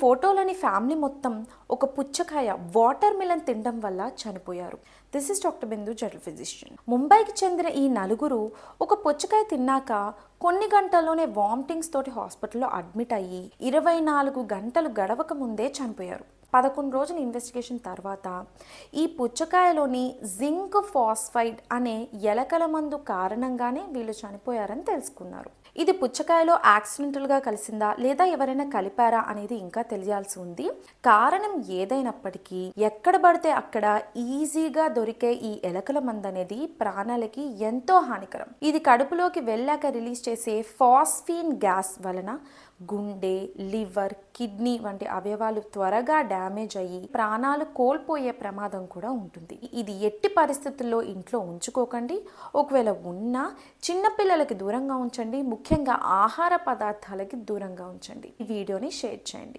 ఫోటోలోని ఫ్యామిలీ మొత్తం ఒక పుచ్చకాయ వాటర్ మిలన్ తినడం వల్ల చనిపోయారు. This is doctor Bindu, general physician. ముంబైకి చెందిన ఈ నలుగురు ఒక పుచ్చకాయ తిన్నాక కొన్ని గంటల్లోనే వామిటింగ్స్ తోటి హాస్పిటల్లో అడ్మిట్ అయ్యి 24 గంటలు గడవక ముందే చనిపోయారు. 11 రోజుల ఇన్వెస్టిగేషన్ తర్వాత ఈ పుచ్చకాయలోని జింక్ ఫాస్ఫైడ్ అనే ఎలకల మందు కారణంగానే వీళ్ళు చనిపోయారని తెలుసుకున్నారు. ఇది పుచ్చకాయలో యాక్సిడెంటల్గా కలిసిందా లేదా ఎవరైనా కలిపారా అనేది ఇంకా తెలియాల్సి ఉంది. కారణం ఏదైనప్పటికీ ఎక్కడ పడితే అక్కడ ఈజీగా దొరికే ఈ ఎలకల మందు అనేది ప్రాణాలకి ఎంతో హానికరం. ఇది కడుపులోకి వెళ్ళాక రిలీజ్ చేసే ఫాస్ఫిన్ గ్యాస్ వలన గుండె, లివర్, కిడ్నీ వంటి అవయవాలు త్వరగా డ్యామేజ్ అయ్యి ప్రాణాలు కోల్పోయే ప్రమాదం కూడా ఉంటుంది. ఇది ఎట్టి పరిస్థితుల్లో ఇంట్లో ఉంచుకోకండి. ఒకవేళ ఉన్నా చిన్నపిల్లలకి దూరంగా ఉంచండి. ముఖ్యంగా ఆహార పదార్థాలకి దూరంగా ఉంచండి. ఈ వీడియోని షేర్ చేయండి.